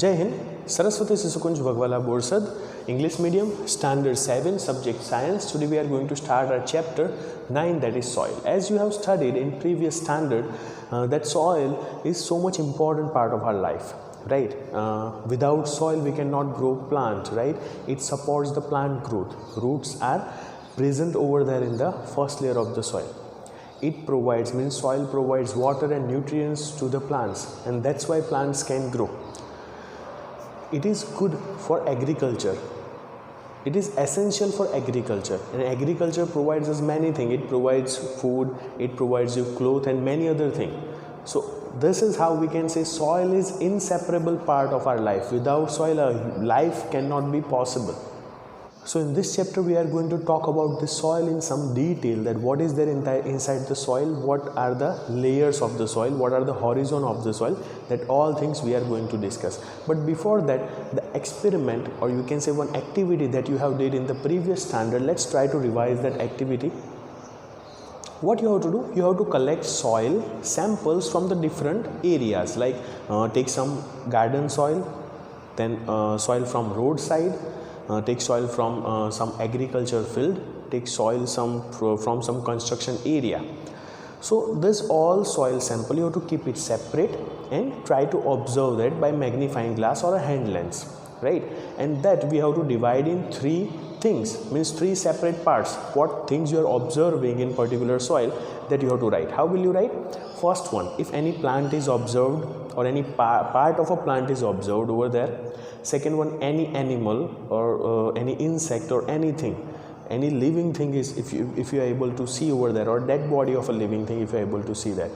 Jai Hind. Saraswati Sisukunj Bhagwala Borsad, English medium, standard 7, subject science. Today we are going to start our chapter 9, that is soil. As you have studied in previous standard, that soil is so much important part of our life, right? Without soil we cannot grow plant, right? It supports the plant growth. Roots are present over there in the first layer of the soil. It provides, means soil provides water and nutrients to the plants, and that's why plants can grow. It is good for agriculture. It is essential for agriculture, and agriculture provides us many things. It provides food, it provides you clothes and many other things. So this is how we can say soil is inseparable part of our life. Without soil our life cannot be possible. So in this chapter we are going to talk about the soil in some detail, that what is there inside the soil, what are the layers of the soil, what are the horizon of the soil, that all things we are going to discuss. But before that, the experiment, or you can say one activity that you have did in the previous standard, let's try to revise that activity. What you have to do, you have to collect soil samples from the different areas, like take some garden soil, then soil from roadside, take soil from some agriculture field, take soil from some construction area. So this all soil sample you have to keep it separate and try to observe that by magnifying glass or a hand lens, right? And that we have to divide in three things, means three separate parts. What things you are observing in particular soil, that you have to write. How will you write? First one, if any plant is observed or any part of a plant is observed over there. Second one, any animal or any insect or anything, any living thing is, if you are able to see over there, or dead body of a living thing if you are able to see that,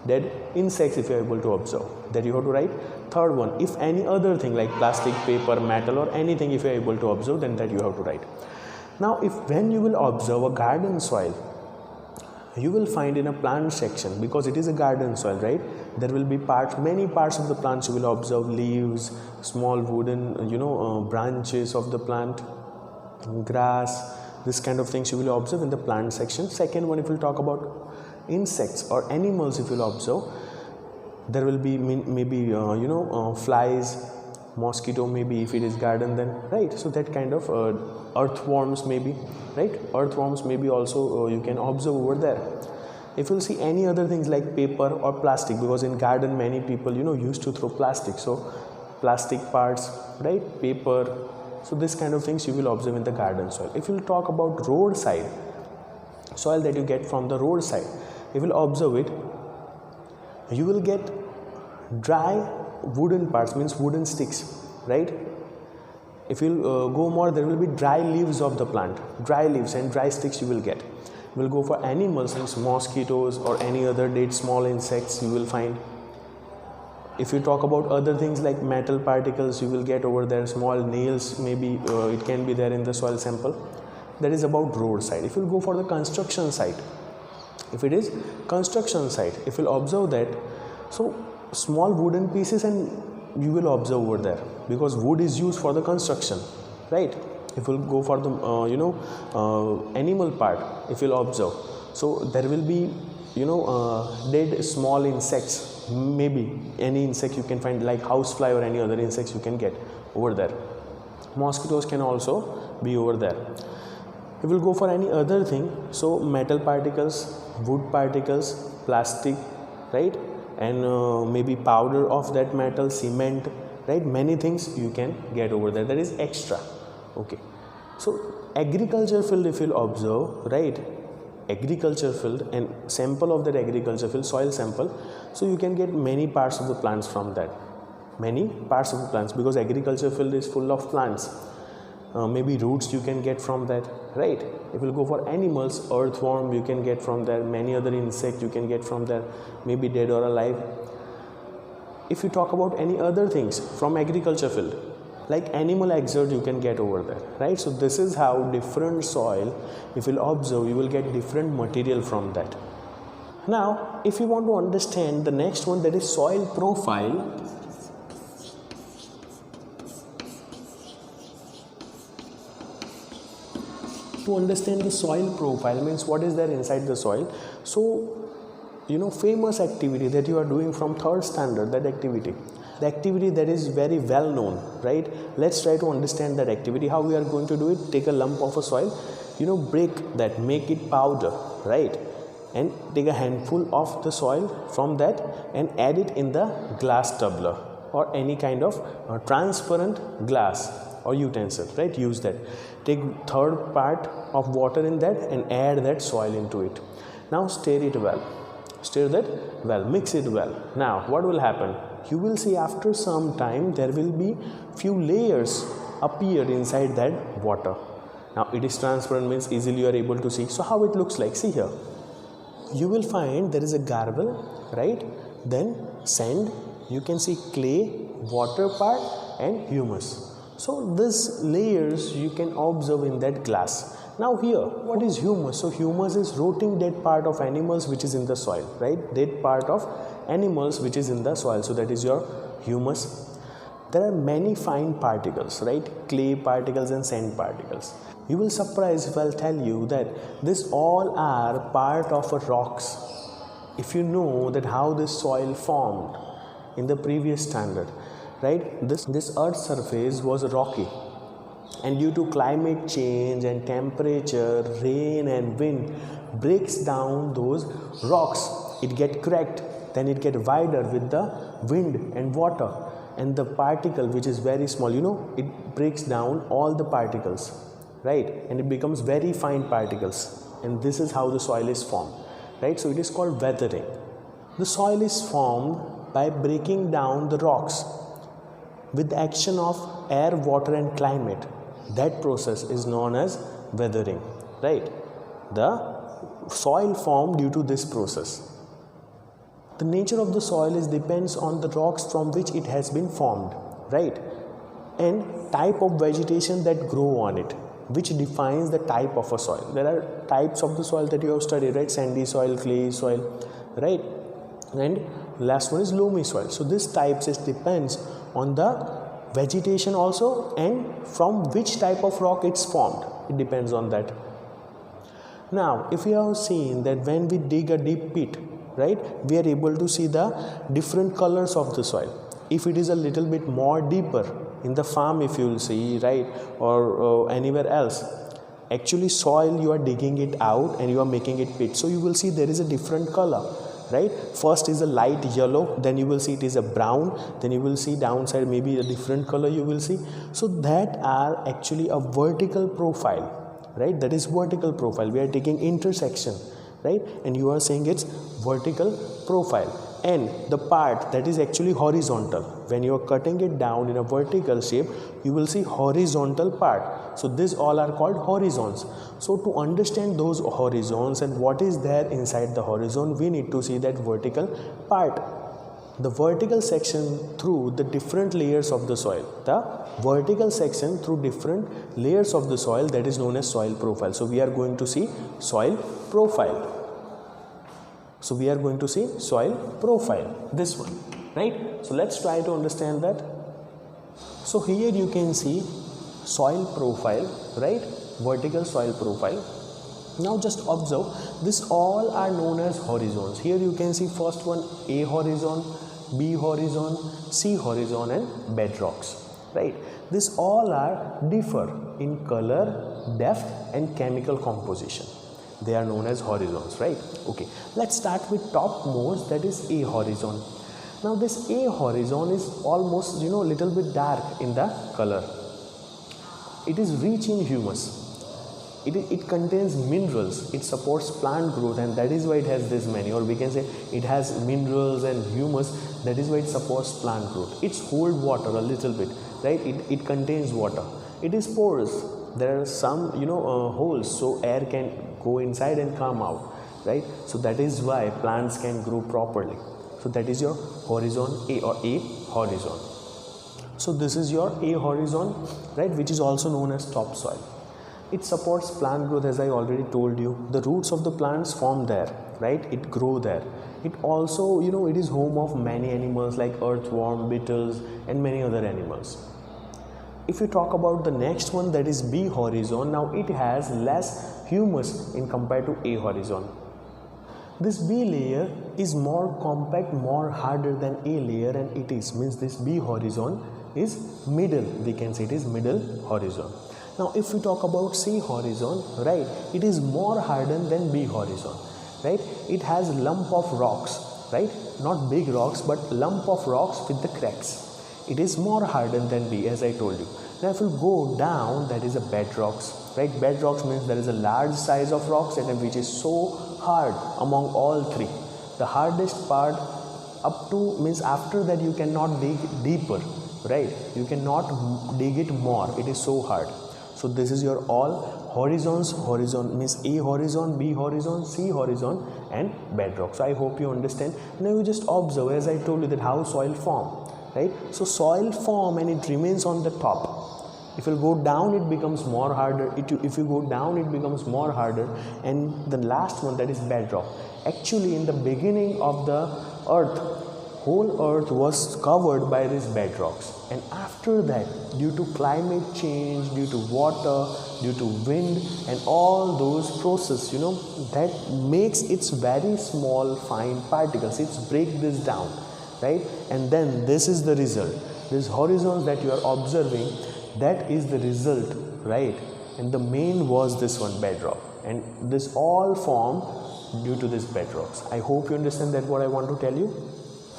dead insects if you are able to observe, that you have to write. Third one, if any other thing like plastic, paper, metal or anything if you are able to observe, then that you have to write. Now when you will observe a garden soil, you will find in a plant section, because it is a garden soil, right? There will be many parts of the plants you will observe, leaves, small wooden branches of the plant, grass, this kind of things you will observe in the plant section. Second one, if we talk about insects or animals, if you will observe, there will be maybe flies, mosquito, maybe if it is garden, then right. So that kind of earthworms maybe, right? Earthworms maybe also you can observe over there. If you will see any other things like paper or plastic, because in garden many people used to throw plastic, so plastic parts, right? Paper, so this kind of things you will observe in the garden soil. If you will talk about roadside soil, that you get from the roadside, if you will observe it, you will get dry wooden parts, means wooden sticks, right? If you go more, there will be dry leaves of the plant, dry leaves and dry sticks you will get. You will go for animals, means mosquitoes or any other dead small insects you will find. If you talk about other things like metal particles, you will get over there, small nails maybe it can be there in the soil sample. That is about roadside. If you will go for the construction site, if it is construction site, if you will observe that, so small wooden pieces and you will observe over there, because wood is used for the construction, right? If you will go for the animal part, if you will observe, so there will be dead small insects, maybe any insect you can find like housefly or any other insects you can get over there. Mosquitoes can also be over there. If you will go for any other thing, so metal particles, wood particles, plastic, right? And maybe powder of that metal, cement, right? Many things you can get over there, that is extra. Okay, so agriculture field, if you'll observe, right, agriculture field and sample of that agriculture field, soil sample, so you can get many parts of the plants from that, many parts of the plants, because agriculture field is full of plants. Maybe roots you can get from that, right? If you go for animals, earthworm you can get from there, many other insects you can get from there, maybe dead or alive. If you talk about any other things from agriculture field, like animal exert you can get over there, right? So this is how different soil, if you'll observe, you will get different material from that. Now if you want to understand the next one, that is soil profile. To understand the soil profile, means what is there inside the soil, so famous activity that you are doing from third standard, that activity, the activity that is very well known, right? Let's try to understand that activity. How we are going to do it? Take a lump of a soil, break that, make it powder, right? And take a handful of the soil from that and add it in the glass tumbler or any kind of transparent glass or utensil, right? Use that. Take third part of water in that and add that soil into it. Now stir it well. Stir that well, mix it well. Now what will happen? You will see after some time there will be few layers appear inside that water. Now it is transparent, means easily you are able to see. So how it looks like? See here. You will find there is a garble, right? Then sand, you can see clay, water part and humus. So these layers you can observe in that glass. Now here, what is humus? So humus is rotting dead part of animals which is in the soil, right? Dead part of animals which is in the soil. So that is your humus. There are many fine particles, right? Clay particles and sand particles. You will surprise if I'll tell you that this all are part of a rocks. If you know that how this soil formed in the previous standard, right? This earth's surface was rocky, and due to climate change and temperature, rain and wind breaks down those rocks. It get cracked, then it get wider with the wind and water, and the particle which is very small, it breaks down all the particles, right? And it becomes very fine particles, and this is how the soil is formed, right? So it is called weathering. The soil is formed by breaking down the rocks with the action of air, water and climate. That process is known as weathering, right? The soil formed due to this process. The nature of the soil depends on the rocks from which it has been formed, right? And type of vegetation that grow on it, which defines the type of a soil. There are types of the soil that you have studied, right? Sandy soil, clay soil, right? And last one is loamy soil. So this types depends on the vegetation also, and from which type of rock it's formed. It depends on that. Now, if you have seen that when we dig a deep pit, right, we are able to see the different colors of the soil. If it is a little bit more deeper in the farm, if you will see, right, or anywhere else, actually soil you are digging it out and you are making it pit. So you will see there is a different color, right? First is a light yellow, then you will see it is a brown, then you will see downside maybe a different color you will see. So that are actually a vertical profile, right? That is vertical profile. We are taking intersection, right? And you are saying it's vertical profile. And the part that is actually horizontal, when you are cutting it down in a vertical shape, you will see horizontal part. So these all are called horizons. So to understand those horizons and what is there inside the horizon, we need to see that vertical part. The vertical section through the different layers of the soil. The vertical section through different layers of the soil, that is known as soil profile. So we are going to see soil profile. So we are going to see soil profile, this one, right? So let's try to understand that. So here you can see soil profile, right? Vertical soil profile. Now just observe, this all are known as horizons. Here you can see first one A horizon, B horizon, C horizon and bedrocks, right? This all are differ in color, depth and chemical composition. They are known as horizons, right? Okay, let's start with topmost, that is A horizon. Now this A horizon is almost little bit dark in the color. It is rich in humus. It contains minerals. It supports plant growth, and that is why it has this many, or we can say it has minerals and humus. That is why it supports plant growth. It's hold water a little bit, right? It contains water. It is porous. There are some holes, so air can go inside and come out, right? So that is why plants can grow properly. So that is your horizon A, or A horizon. So this is your A horizon, right, which is also known as topsoil. It supports plant growth, as I already told you. The roots of the plants form there, right? It grow there. It also, it is home of many animals like earthworm, beetles and many other animals. If you talk about the next one, that is B horizon, now it has less humus in compared to A horizon. This B layer is more compact, more harder than A layer, and it is means this B horizon is middle, we can say it is middle horizon. Now if we talk about C horizon, right, it is more hardened than B horizon, right? It has lump of rocks, right, not big rocks but lump of rocks with the cracks. It is more hardened than B, as I told you. Now if we go down, that is a bedrocks, right? Bedrocks means there is a large size of rocks and which is so hard among all three. The hardest part up to means after that you cannot dig deeper, right? You cannot dig it more, it is so hard. So this is your all horizons. Horizon means A horizon, B horizon, C horizon and bedrock. So I hope you understand. Now you just observe, as I told you, that how soil form, right? So soil form and it remains on the top. If you go down, it becomes more harder. If you go down, it becomes more harder. And the last one, that is bedrock. Actually, in the beginning of the earth, whole earth was covered by these bedrocks, and after that, due to climate change, due to water, due to wind and all those processes, that makes its very small fine particles, it's break this down, right? And then this is the result. This horizon that you are observing, that is the result, right? And the main was this one, bedrock, and this all formed due to this bedrocks. I hope you understand that what I want to tell you.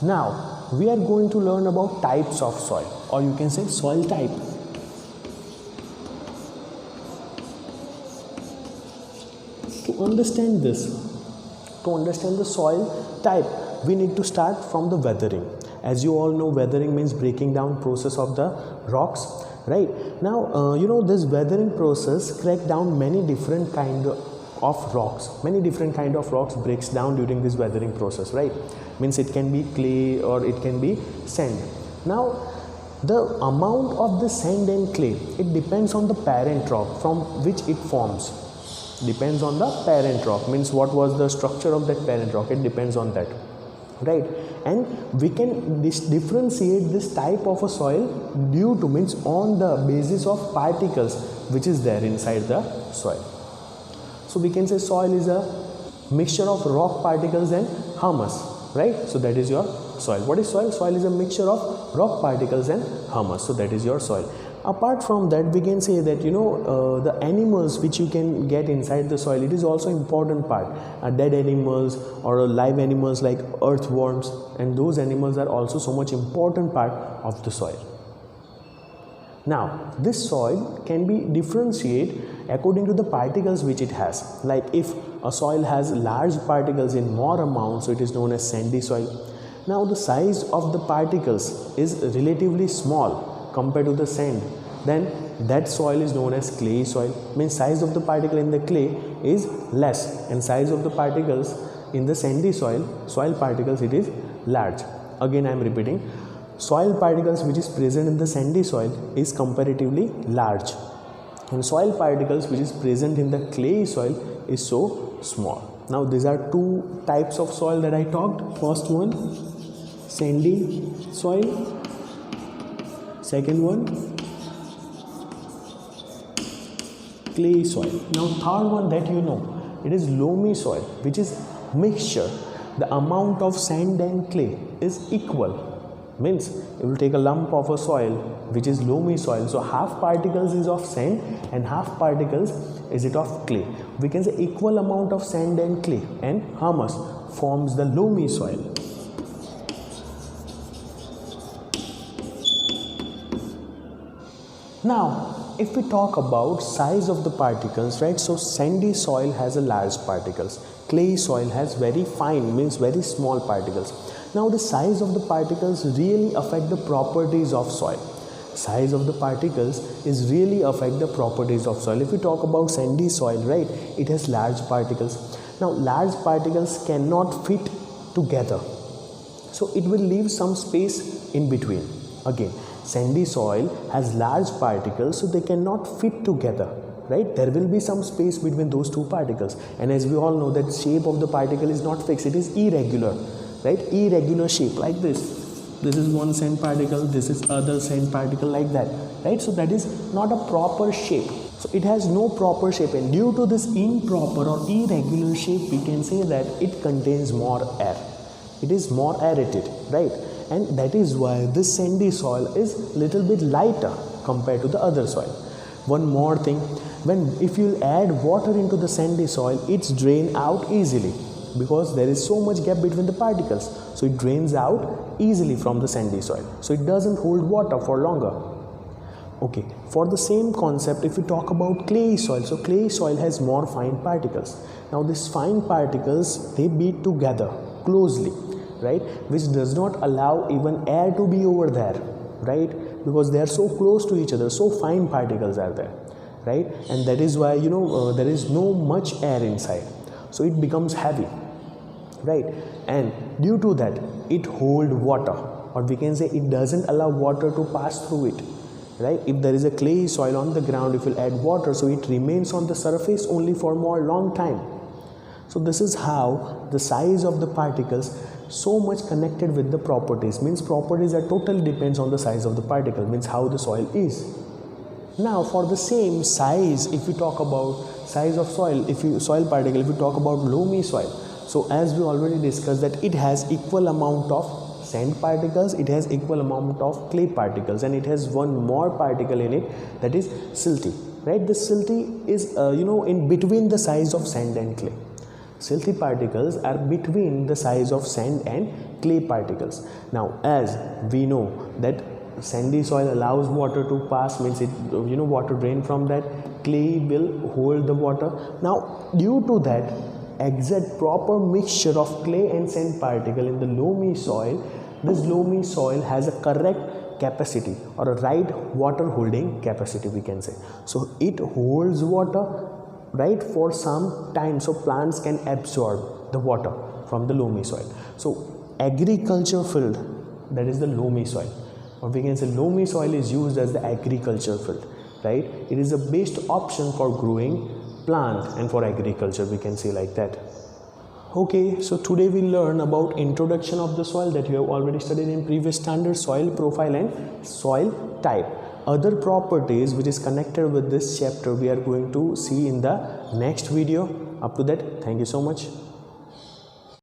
Now we are going to learn about types of soil, or you can say soil type. To understand this, to understand the soil type, we need to start from the weathering. As you all know, weathering means breaking down process of the rocks, right? Now this weathering process crack down many different kind of rocks. Many different kind of rocks breaks down during this weathering process, right? Means it can be clay or it can be sand. Now the amount of the sand and clay, it depends on the parent rock from which it forms. Depends on the parent rock, means what was the structure of that parent rock, it depends on that, right? And we can differentiate this type of a soil due to, means on the basis of particles which is there inside the soil. So we can say soil is a mixture of rock particles and humus, right? So that is your soil. What is soil? Soil is a mixture of rock particles and humus. So that is your soil. Apart from that, we can say that the animals which you can get inside the soil, it is also important part. Dead animals or live animals like earthworms, and those animals are also so much important part of the soil. Now this soil can be differentiated according to the particles which it has. Like if a soil has large particles in more amount, so it is known as sandy soil. Now the size of the particles is relatively small compared to the sand, then that soil is known as clay soil. Means size of the particle in the clay is less, and size of the particles in the sandy soil particles, it is large. Again I am repeating, soil particles which is present in the sandy soil is comparatively large, and soil particles which is present in the clay soil is so small. Now these are two types of soil that I talked. First one, sandy soil. Second one, clay soil. Now third one that it is loamy soil, which is mixture. The amount of sand and clay is equal. Means you will take a lump of a soil which is loamy soil, so half particles is of sand and half particles is it of clay. We can say equal amount of sand and clay and humus forms the loamy soil. Now if we talk about size of the particles, right, so sandy soil has a large particles, clay soil has very fine, means very small particles. Now the size of the particles really affect the properties of soil. Size of the particles is really affect the properties of soil. If we talk about sandy soil, right, it has large particles. Now large particles cannot fit together, so it will leave some space in between. Again, sandy soil has large particles, so they cannot fit together, right? There will be some space between those two particles, and as we all know that shape of the particle is not fixed, it is irregular, right? Irregular shape like this. This is one sand particle, this is other sand particle, like that, right? So that is not a proper shape. So it has no proper shape, and due to this improper or irregular shape, we can say that it contains more air. It is more aerated, right? And that is why this sandy soil is little bit lighter compared to the other soil. One more thing, if you add water into the sandy soil, it's drained out easily because there is so much gap between the particles. So it drains out easily from the sandy soil. So it doesn't hold water for longer. Okay, for the same concept, if we talk about clay soil, so clay soil has more fine particles. Now these fine particles, they beat together closely, right, which does not allow even air to be over there, right, because they are so close to each other, so fine particles are there, right, and that is why there is no much air inside, so it becomes heavy, right, and due to that it holds water, or we can say it doesn't allow water to pass through it. Right? If there is a clay soil on the ground, if you add water, so it remains on the surface only for more long time. So this is how the size of the particles so much connected with the properties, means properties that totally depends on the size of the particle, means how the soil is. Now for the same size, if we talk about size of soil, soil particle, if we talk about loamy soil, so as we already discussed that it has equal amount of sand particles, it has equal amount of clay particles, and it has one more particle in it, that is silty, right? The silty is in between the size of sand and clay. Silty particles are between the size of sand and clay particles. Now as we know that sandy soil allows water to pass, means it water drain from that, clay will hold the water. Now due to that exact proper mixture of clay and sand particle in the loamy soil, this loamy soil has a correct capacity or a right water holding capacity, we can say. So it holds water, right, for some time, so plants can absorb the water from the loamy soil. So agriculture field, that is the loamy soil, or we can say loamy soil is used as the agriculture field, right? It is the best option for growing plant and for agriculture, we can say like that. Okay, so today we learn about introduction of the soil that you have already studied in previous standard, soil profile and soil type. Other properties which is connected with this chapter we are going to see in the next video. Up to that, thank you so much.